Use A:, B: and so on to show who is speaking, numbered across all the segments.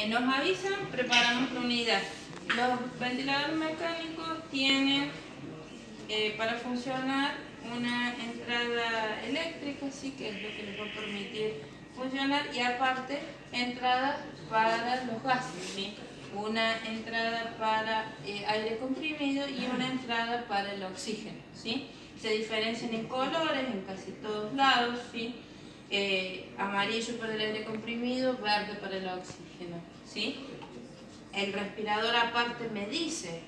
A: nos avisan, preparamos la unidad. Los ventiladores mecánicos tienen para funcionar una entrada eléctrica, sí, que es lo que les va a permitir funcionar, y aparte entradas para los gases, ¿sí? Una entrada para aire comprimido y una entrada para el oxígeno, ¿sí? Se diferencian en colores en casi todos lados, ¿sí? Amarillo para el aire comprimido, verde para el oxígeno, ¿sí? El respirador aparte me dice,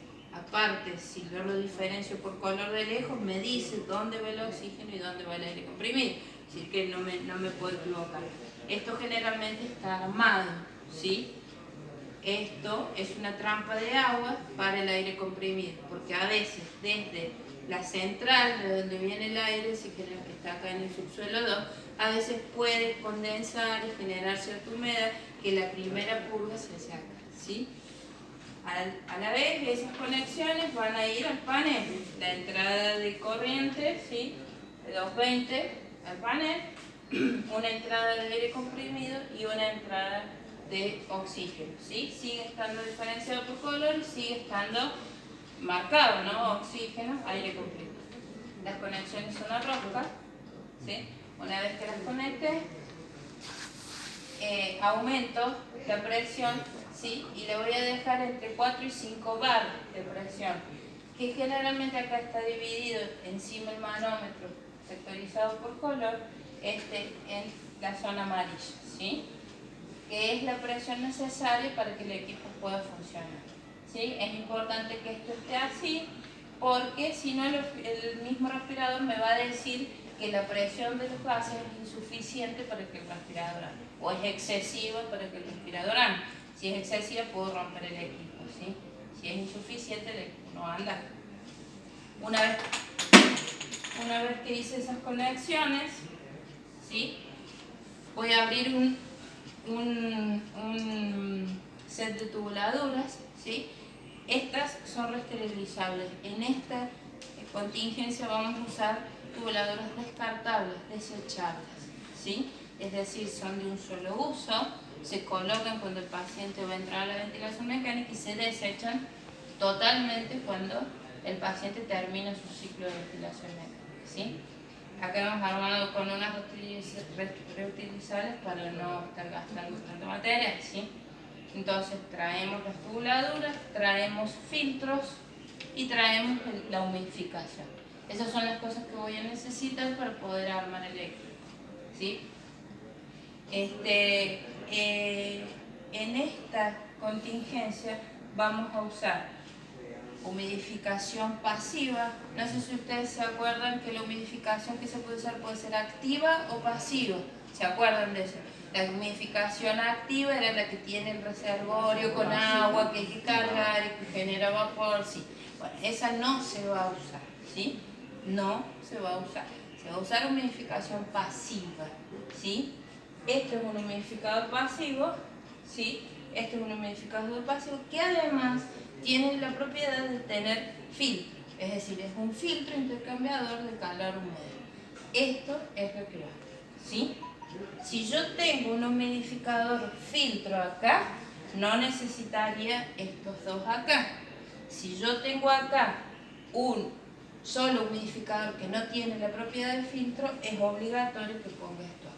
A: si yo lo diferencio por color de lejos, me dice dónde va el oxígeno y dónde va el aire comprimido, así que no me puedo equivocar. Esto generalmente está armado, ¿sí? Esto es una trampa de agua para el aire comprimido, porque a veces desde la central de donde viene el aire, que está acá en el subsuelo 2, a veces puede condensar y generar cierta humedad que la primera purga se saca, ¿sí? A la vez, esas conexiones van a ir al panel, la entrada de corriente, ¿sí? De 220 al panel, una entrada de aire comprimido y una entrada de oxígeno, ¿sí? Sigue estando diferenciado por color y sigue estando marcado, ¿no? Oxígeno, aire comprimido. Las conexiones son a rosca, ¿sí? Una vez que las conecte, aumento la presión, ¿sí? Y le voy a dejar entre 4 y 5 bar de presión, que generalmente acá está dividido encima el manómetro, sectorizado por color, en la zona amarilla, ¿sí? Que es la presión necesaria para que el equipo pueda funcionar, ¿sí? Es importante que esto esté así, porque si no el mismo respirador me va a decir que la presión de los gases es insuficiente para que el respirador ande, o es excesiva para que el respirador ande. Si es excesiva puedo romper el equipo, ¿sí? Si es insuficiente el equipo no anda. Una vez que hice esas conexiones, ¿sí? Voy a abrir un set de tubuladuras, ¿sí? Estas son reesterilizables. En esta contingencia vamos a usar tubuladoras descartables, desechables, ¿sí? Es decir, son de un solo uso, se colocan cuando el paciente va a entrar a la ventilación mecánica y se desechan totalmente cuando el paciente termina su ciclo de ventilación mecánica, ¿sí? Acá hemos armado con unas reutilizables para no estar gastando tanta materia, ¿sí? Entonces traemos las tubuladuras, traemos filtros y traemos la humidificación. Esas son las cosas que voy a necesitar para poder armar el equipo, ¿sí? En esta contingencia vamos a usar humidificación pasiva. No sé si ustedes se acuerdan que la humidificación que se puede usar puede ser activa o pasiva. ¿Se acuerdan de eso? La humidificación activa era la que tiene el reservorio con agua que hay que cargar y que genera vapor, sí. Bueno, esa no se va a usar, ¿sí? No se va a usar. Se va a usar humidificación pasiva, ¿sí? Este es un humidificador pasivo, ¿sí? Este es un humidificador pasivo que además tiene la propiedad de tener filtro, es decir, es un filtro intercambiador de calor húmedo. Esto es recreable, ¿sí? Si yo tengo un humidificador filtro acá, no necesitaría estos dos acá. Si yo tengo acá un solo humidificador que no tiene la propiedad de filtro, es obligatorio que ponga esto acá,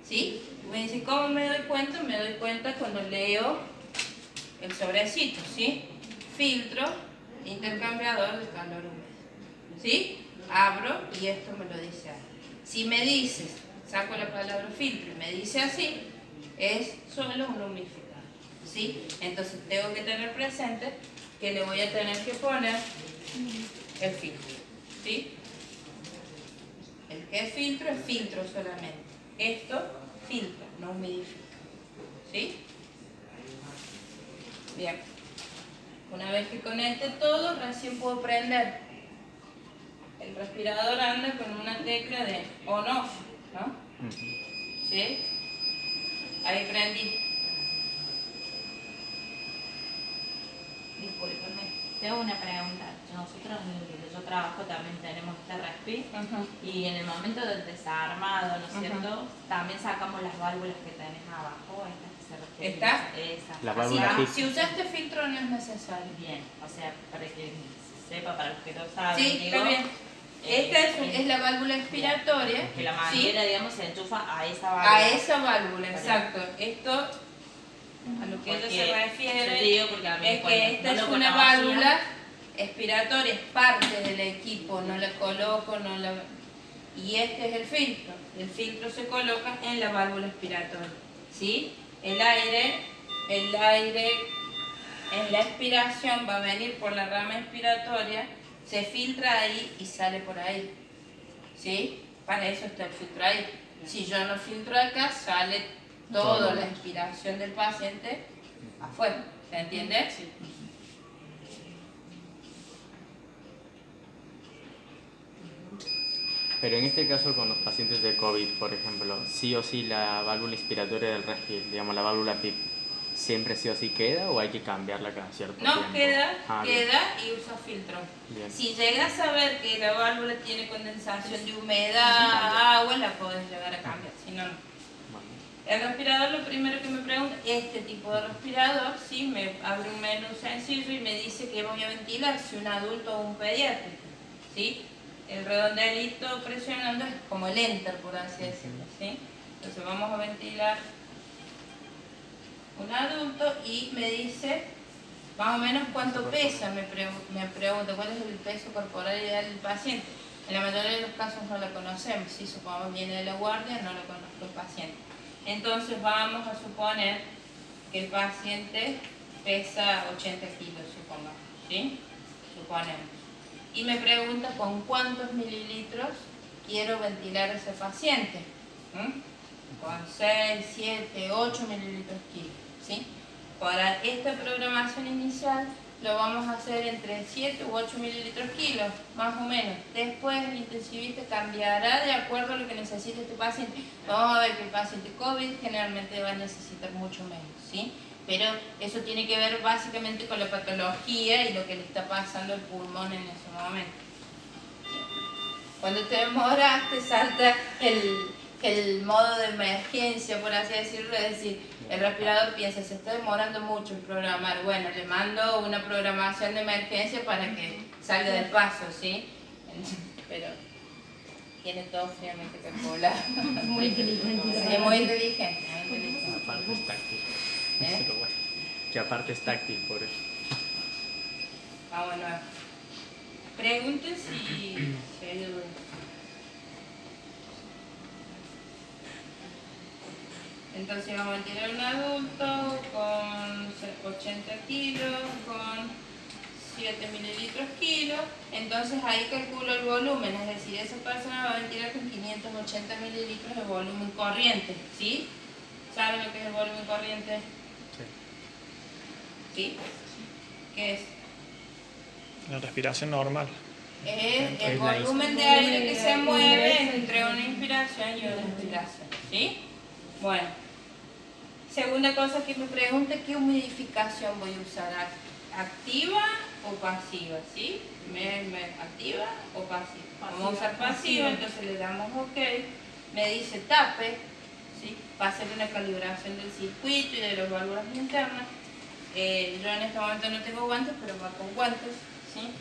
A: ¿sí? Me dice, ¿cómo me doy cuenta? Me doy cuenta cuando leo el sobrecito, ¿sí? Filtro, intercambiador de calor húmedo, ¿sí? Abro y esto me lo dice ahí. Si me dices, saco la palabra filtro y me dice así, es solo un humidificador, ¿sí? Entonces tengo que tener presente que le voy a tener que poner el filtro, ¿sí? El que es filtro solamente. Esto filtra, no humidifica, ¿sí? Bien. Una vez que conecte todo, recién puedo prender. El respirador anda con una tecla de on-off, ¿no? ¿Sí? Ahí prendí. Discúlpenme.
B: Tengo una pregunta. Nosotros en donde yo trabajo también tenemos este respi y en el momento del desarmado, ¿no es cierto? También sacamos las válvulas que tenés abajo, estas que se refiere.
A: ¿Está?
B: Esa.
C: La válvula PIP.
A: Si usaste filtro no es necesario.
B: Bien, o sea, para que se sepa, para los que no saben.
A: Sí, está bien. Esta es la válvula expiratoria.
B: Que la
A: ¿sí?
B: manguera, digamos, se enchufa a esa válvula.
A: A esa válvula, exacto. Esto, a lo que ella se refiere, es que esta es una válvula expiratoria, es parte del equipo, no la coloco, y este es el filtro. El filtro se coloca en la válvula expiratoria, ¿sí? El aire en la expiración va a venir por la rama expiratoria, se filtra ahí y sale por ahí, ¿sí? Para eso está el filtro ahí. Si yo no filtro acá, sale toda la expiración del paciente afuera, ¿se entiende?
B: Sí.
C: Pero en este caso con los pacientes de COVID, por ejemplo, sí o sí la válvula inspiratoria del respiro, digamos la válvula PIP, ¿siempre sí o sí queda o hay que cambiarla cada cierto tiempo?
A: No, queda
C: Bien.
A: y usa filtro.
C: Bien.
A: Si llegas a ver que la válvula tiene condensación de humedad, agua, la podés llegar a cambiar, si no, no.
C: Vale.
A: El respirador, lo primero que me pregunta, este tipo de respirador, sí, me abre un menú sencillo y me dice que voy a ventilar, si un adulto o un pediátrico, ¿sí? El redondelito presionando es como el enter, por así decirlo, ¿sí? Entonces vamos a ventilar un adulto y me dice más o menos cuánto pesa, me pregunta cuál es el peso corporal ideal del paciente. En la mayoría de los casos no lo conocemos, si supongamos viene de la guardia, no lo conozco el paciente. Entonces vamos a suponer que el paciente pesa 80 kilos, supongamos, ¿sí? Suponemos. Y me pregunta con cuántos mililitros quiero ventilar a ese paciente. Con 6, 7, 8 mililitros kilo, ¿sí? Para esta programación inicial lo vamos a hacer entre 7 u 8 mililitros kilos, más o menos. Después el intensivista cambiará de acuerdo a lo que necesite este paciente. Vamos a ver que el paciente COVID generalmente va a necesitar mucho menos, ¿sí? Pero eso tiene que ver básicamente con la patología y lo que le está pasando al pulmón en ese momento. Cuando te demoras, te salta el modo de emergencia, por así decirlo, es decir, el respirador piensa, se está demorando mucho en programar, bueno, le mando una programación de emergencia para que salga del paso, ¿sí? Pero tiene todo fríamente calculado.
D: Muy inteligente.
A: Sí, muy inteligente, muy inteligente.
C: Aparte es táctil. Pero bueno, que aparte es táctil por eso.
A: Vamos a nuevo. Pregunten si hay dudas. Entonces vamos a tirar un adulto con 80 kilos, con 7 mililitros kilo. Entonces ahí calculo el volumen, es decir, esa persona va a ventilar con 580 mililitros de volumen corriente, ¿sí? ¿Saben lo que es el volumen corriente? ¿Sí? ¿Qué es?
E: La respiración normal.
A: Es el volumen de aire que se mueve entre una inspiración y una expiración, ¿sí? Bueno, segunda cosa que me pregunta, ¿qué humidificación voy a usar? ¿Activa o pasiva? ¿Sí? ¿Activa o pasiva? Vamos a usar pasiva, entonces le damos OK. Me dice tape, ¿sí? Va a hacer una calibración del circuito y de las válvulas internas. Yo en este momento no tengo guantes, pero va con guantes, ¿sí?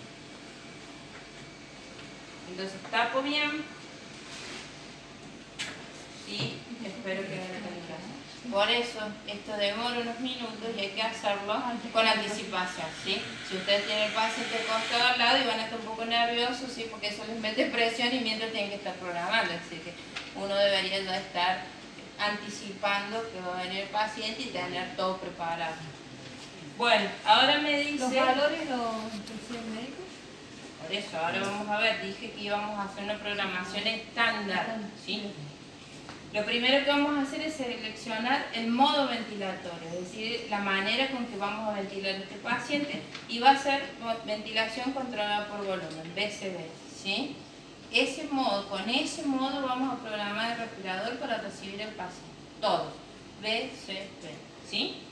A: Entonces tapo bien y espero que haga la calibración. Por eso esto demora unos minutos y hay que hacerlo con anticipación, ¿sí? Si ustedes tienen el paciente acostado al lado y van a estar un poco nerviosos, ¿sí? Porque eso les mete presión y mientras tienen que estar programando, así que uno debería ya estar anticipando que va a venir el paciente y tener todo preparado. Bueno, ahora me dice...
D: ¿Los valores los prescriben médicos?
A: Por eso, ahora vamos a ver, dije que íbamos a hacer una programación estándar, ¿sí? Lo primero que vamos a hacer es seleccionar el modo ventilatorio, es decir, la manera con que vamos a ventilar a este paciente, y va a ser ventilación controlada por volumen, BCB, ¿sí? Con ese modo vamos a programar el respirador para recibir el paciente, todo, BCB, ¿sí?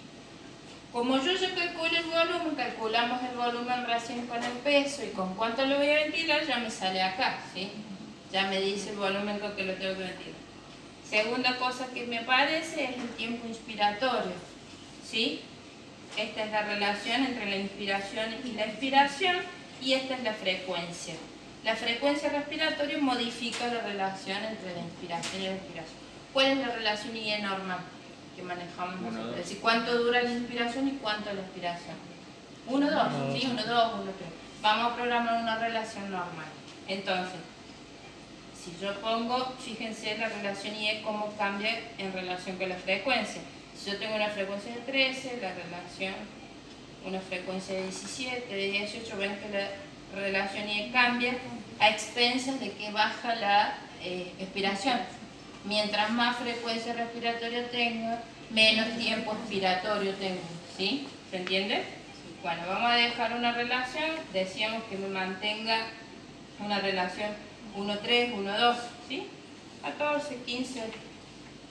A: Como yo ya calculo el volumen, calculamos el volumen recién con el peso y con cuánto lo voy a ventilar, ya me sale acá, ¿sí? Ya me dice el volumen con que lo tengo que ventilar. Segunda cosa que me parece es el tiempo inspiratorio, ¿sí? Esta es la relación entre la inspiración y la expiración, y esta es la frecuencia. La frecuencia respiratoria modifica la relación entre la inspiración y la expiración. ¿Cuál es la relación IE normal que manejamos nosotros? Es decir, ¿cuánto dura la inspiración y cuánto la expiración? 1, 2, ¿sí? 1, 2, 1, 3. Vamos a programar una relación normal. Entonces, si yo pongo, fíjense la relación IE cómo cambia en relación con la frecuencia. Si yo tengo una frecuencia de 13, la relación, una frecuencia de 17, de 18, ven que la relación IE cambia a expensas de que baja la expiración. Mientras más frecuencia respiratoria tenga, menos tiempo expiratorio tengo, ¿sí? ¿Se entiende? Bueno, vamos a dejar una relación, decíamos que me mantenga una relación 1-3, 1-2, ¿sí? 14, 15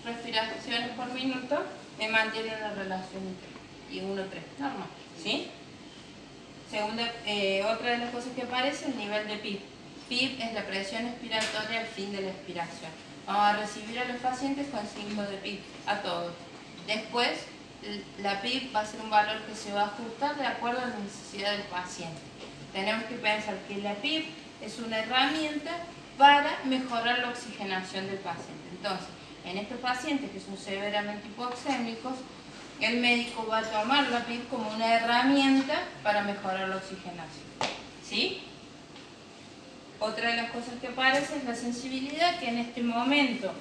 A: respiraciones por minuto me mantiene una relación y 1-3, normal, ¿sí? Segunda, otra de las cosas que aparece es el nivel de PIB. PIB es la presión expiratoria al fin de la expiración. Vamos a recibir a los pacientes con 5 de PIB, a todos. Después, la PIB va a ser un valor que se va a ajustar de acuerdo a la necesidad del paciente. Tenemos que pensar que la PIB es una herramienta para mejorar la oxigenación del paciente. Entonces, en estos pacientes que son severamente hipoxémicos, el médico va a tomar la PIB como una herramienta para mejorar la oxigenación, ¿sí? Otra de las cosas que aparece es la sensibilidad, que en este momento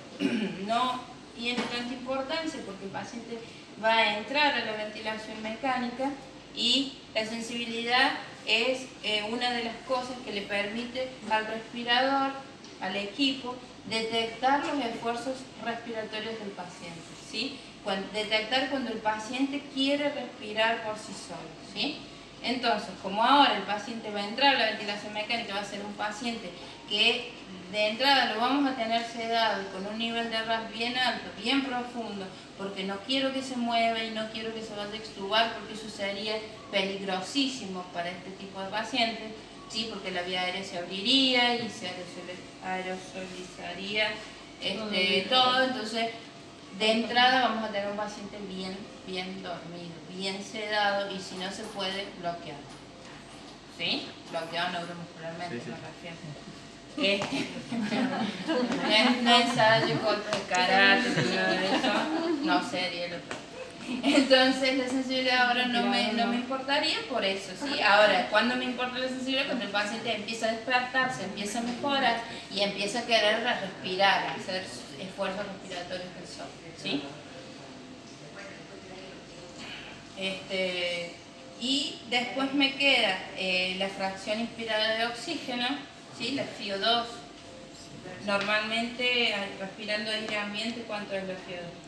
A: no tiene tanta importancia porque el paciente va a entrar a la ventilación mecánica, y la sensibilidad es una de las cosas que le permite al respirador, al equipo, detectar los esfuerzos respiratorios del paciente, ¿sí? Detectar cuando el paciente quiere respirar por sí solo, ¿sí? Entonces, como ahora el paciente va a entrar a la ventilación mecánica, va a ser un paciente que de entrada lo vamos a tener sedado y con un nivel de RAS bien alto, bien profundo, porque no quiero que se mueva y no quiero que se vaya a extubar, porque eso sería peligrosísimo para este tipo de pacientes, ¿sí? Porque la vía aérea se abriría y se aerosolizaría todo. Entonces, de entrada vamos a tener un paciente bien dormido, bien sedado, y si no se puede, bloqueado. ¿Sí? Bloqueado neuromuscularmente,
C: Sí.
A: me refiero. No ensayo, golpes de karate, nada de eso. No sería el otro. Entonces la sensibilidad ahora no me importaría por eso, ¿sí? Ahora, ¿cuándo me importa la sensibilidad? Cuando el paciente empieza a despertarse, empieza a mejorar y empieza a querer respirar, a hacer esfuerzos respiratorios del sol, ¿sí? Y después me queda la fracción inspirada de oxígeno, ¿sí? La FiO2. Normalmente, respirando aire ambiente, ¿cuánto es la FiO2?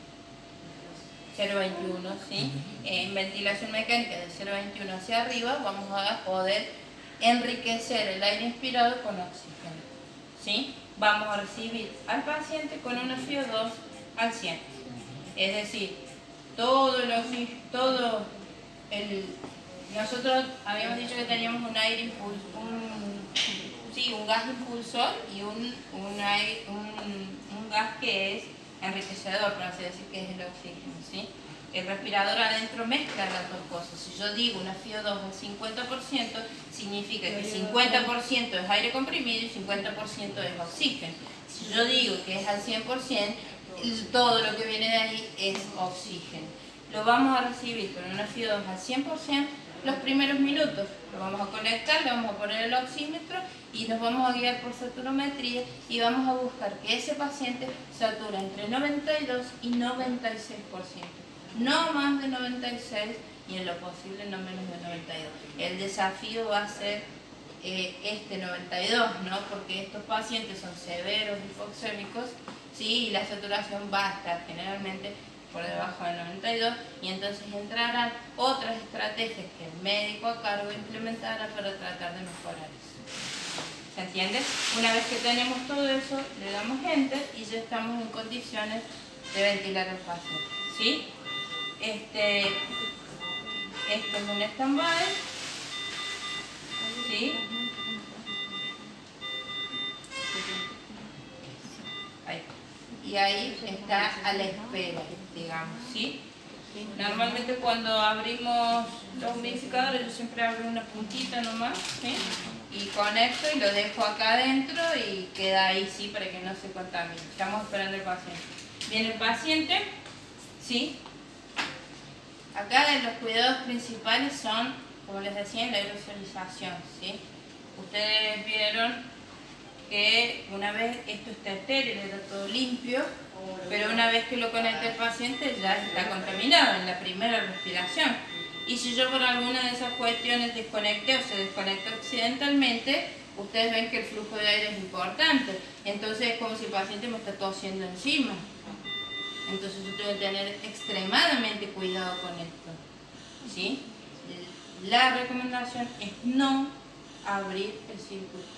A: 0,21, ¿sí? En ventilación mecánica de 0,21 hacia arriba vamos a poder enriquecer el aire inspirado con oxígeno, ¿sí? Vamos a recibir al paciente con una FiO2 al 100. Es decir, nosotros habíamos dicho que teníamos un aire un gas impulsor y un gas que es enriquecedor, por así decir, que es el oxígeno, ¿sí? El respirador adentro mezcla las dos cosas. Si yo digo una FiO2 al 50%, significa que 50% es aire comprimido y 50% es oxígeno. Si yo digo que es al 100%, todo lo que viene de ahí es oxígeno. Lo vamos a recibir con una FiO2 al 100% los primeros minutos. Lo vamos a conectar, le vamos a poner el oxímetro y nos vamos a guiar por saturometría y vamos a buscar que ese paciente satura entre 92 y 96%. No más de 96 y en lo posible no menos de 92. El desafío va a ser 92, ¿no? Porque estos pacientes son severos hipoxémicos, ¿sí? Y la saturación va a estar generalmente por debajo de 92, y entonces entrarán otras estrategias que el médico a cargo implementará para tratar de mejorar eso. ¿Se entiende? Una vez que tenemos todo eso, le damos enter y ya estamos en condiciones de ventilar al paciente, ¿sí? Este es un stand-by, ¿sí? Ahí. y ahí está a la espera, digamos, ¿sí? Normalmente cuando abrimos los humidificadores yo siempre abro una puntita nomás, ¿sí? Y conecto y lo dejo acá adentro y queda ahí, ¿sí? Para que no se contamine. Estamos esperando al paciente. Viene el paciente, ¿sí? Acá los cuidados principales son, como les decía, la aerosolización, ¿sí? Ustedes vieron que una vez esto está estéril, era todo limpio, pero una vez que lo conecta el paciente ya está contaminado en la primera respiración. Y si yo por alguna de esas cuestiones desconecté o se desconecta accidentalmente, ustedes ven que el flujo de aire es importante. Entonces es como si el paciente me está tosiendo encima. Entonces yo tengo que tener extremadamente cuidado con esto, ¿sí? La recomendación es no abrir el circuito,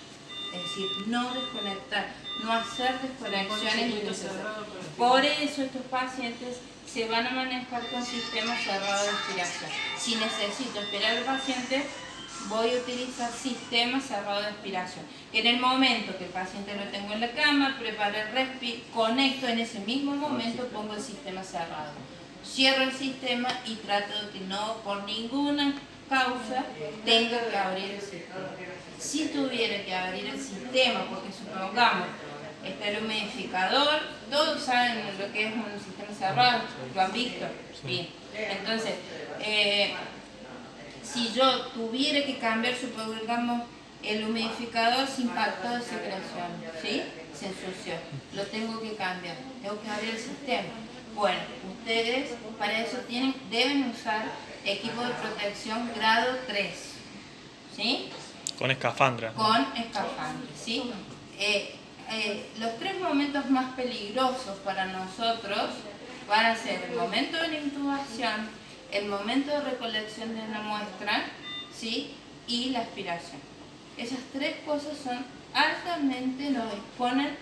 A: es decir, no desconectar, no hacer desconexiones innecesarias. Por eso estos pacientes se van a manejar con sistema cerrado de expiración. Si necesito esperar al paciente, voy a utilizar sistema cerrado de expiración. En el momento que el paciente lo tengo en la cama, preparo el respi, conecto en ese mismo momento, pongo el sistema cerrado. Cierro el sistema y trato de que no, por ninguna causa, tenga que abrir el sistema. Si tuviera que abrir el sistema, porque supongamos, está el humidificador, todos saben lo que es un sistema cerrado, lo han visto. Bien, entonces, si yo tuviera que cambiar, supongamos, el humidificador se impactó de secreción, ¿sí? Se ensució, lo tengo que cambiar, tengo que abrir el sistema. Bueno, ustedes para eso deben usar equipo de protección grado 3, ¿sí?
E: Con escafandra.
A: Con escafandra, ¿sí? Los 3 momentos más peligrosos para nosotros van a ser el momento de la intubación, el momento de recolección de la muestra, ¿sí? Y la aspiración. Esas 3 cosas son altamente, nos exponen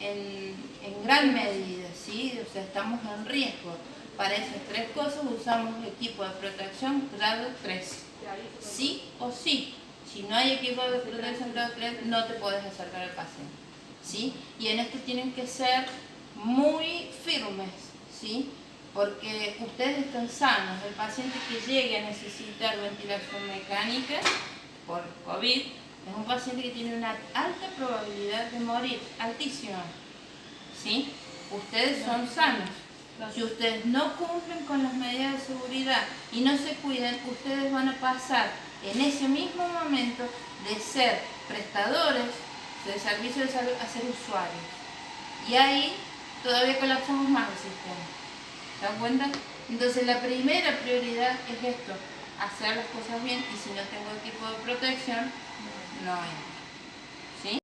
A: en gran medida, ¿sí? O sea, estamos en riesgo. Para esas 3 cosas usamos equipo de protección grado 3. Sí o sí. Si no hay equipo de protección grado 3, no te puedes acercar al paciente, ¿sí? Y en esto tienen que ser muy firmes, ¿sí? Porque ustedes están sanos. El paciente que llegue a necesitar ventilación mecánica por COVID es un paciente que tiene una alta probabilidad de morir, altísima, ¿sí? Ustedes son sanos. Si ustedes no cumplen con las medidas de seguridad y no se cuidan, ustedes van a pasar en ese mismo momento de ser prestadores de servicios de salud a ser usuarios. Y ahí todavía colapsamos más el sistema. ¿Se dan cuenta? Entonces la primera prioridad es esto, hacer las cosas bien, y si no tengo equipo de protección, no hay. ¿Sí?